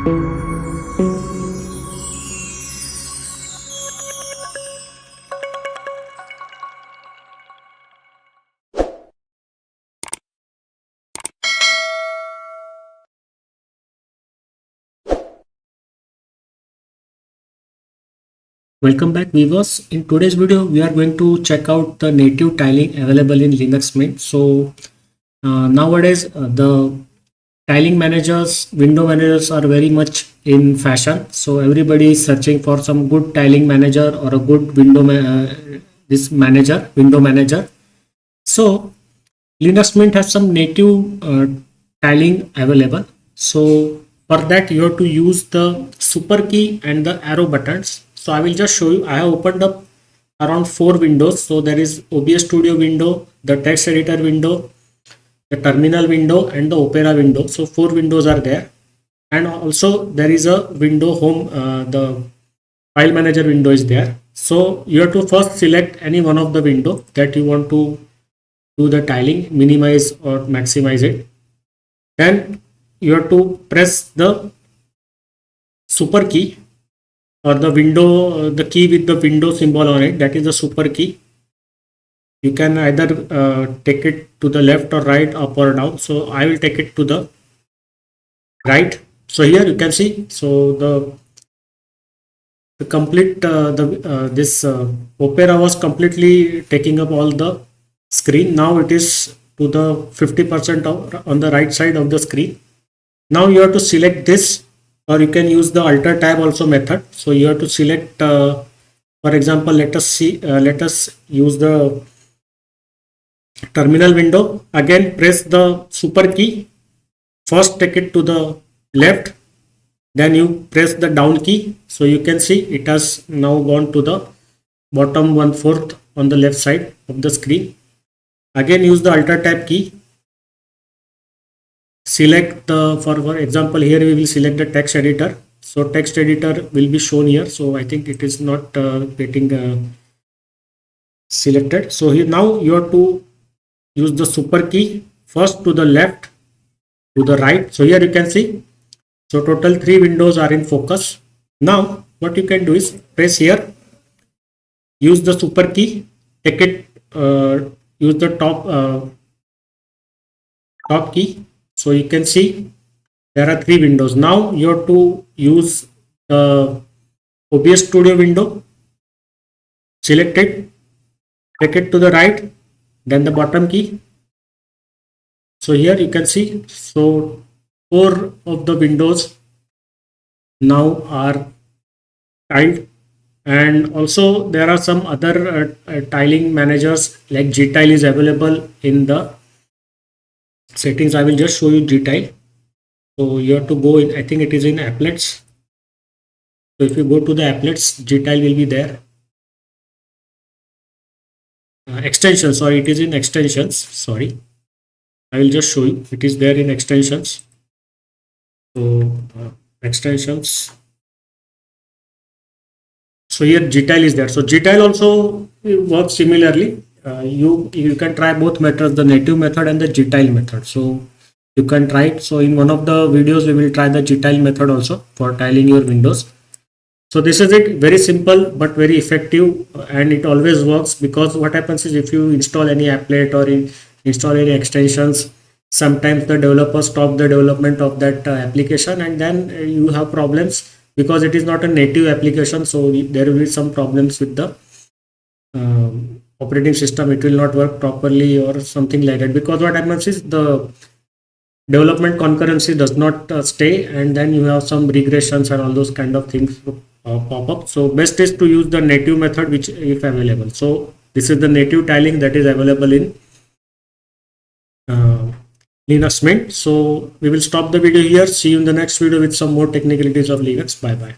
Welcome back viewers. In today's video, we are going to check out the native tiling available in Linux Mint. So nowadays, the tiling managers, window managers are very much in fashion. So everybody is searching for some good tiling manager or a good window manager. So Linux Mint has some native tiling available. So for that, you have to use the super key and the arrow buttons. So I will just show you. I have opened up around 4 windows. So there is OBS Studio window, the text editor window, the terminal window, and the Opera window. So 4 windows are there, and also there is a window home. The file manager window is there. So you have to first select any one of the window that you want to do the tiling, minimize or maximize it. Then you have to press the super key or the window, the key with the window symbol on it, that is the super key. You can either take it to the left or right, up or down. So I will take it to the right. So here you can see, so the complete this Opera was completely taking up all the screen. Now it is to the 50% on the right side of the screen. Now you have to select this, or you can use the Alt tab also method. So you have to select, for example, let us use the terminal window. Again, press the super key. First take it to the left, then you press the down key. So you can see it has now gone to the bottom 1/4 on the left side of the screen. Again, use the Alt tab key. Select the, for example, here we will select the text editor. So text editor will be shown here. So I think it is not getting selected. So here now you have to use the super key, first to the left, to the right. So here you can see, so total 3 windows are in focus. Now what you can do is press here, use the super key, take it, use the top key. So you can see there are 3 windows. Now you have to use the OBS Studio window, select it, take it to the right, then the bottom key. So here you can see, so 4 of the windows now are tiled, and also there are some other tiling managers like Gtile is available in the settings. I will just show you Gtile. So you have to go in, I think it is in applets. So if you go to the applets, Gtile will be there. Extensions, sorry, it is in extensions. Sorry, I will just show you. It is there in extensions. So extensions. So here Gtile is there. So Gtile also works similarly. You can try both methods, the native method and the Gtile method. So you can try it. So in one of the videos we will try the Gtile method also for tiling your windows. So this is it, very simple but very effective, and it always works, because what happens is if you install any applet or install any extensions, sometimes the developers stop the development of that application, and then you have problems because it is not a native application. So there will be some problems with the operating system. It will not work properly or something like that, because what happens is the development concurrency does not stay, and then you have some regressions and all those kind of things pop up. So best is to use the native method, which if available. So this is the native tiling that is available in Linux Mint. So we will stop the video here. See you in the next video with some more technicalities of Linux. Bye bye.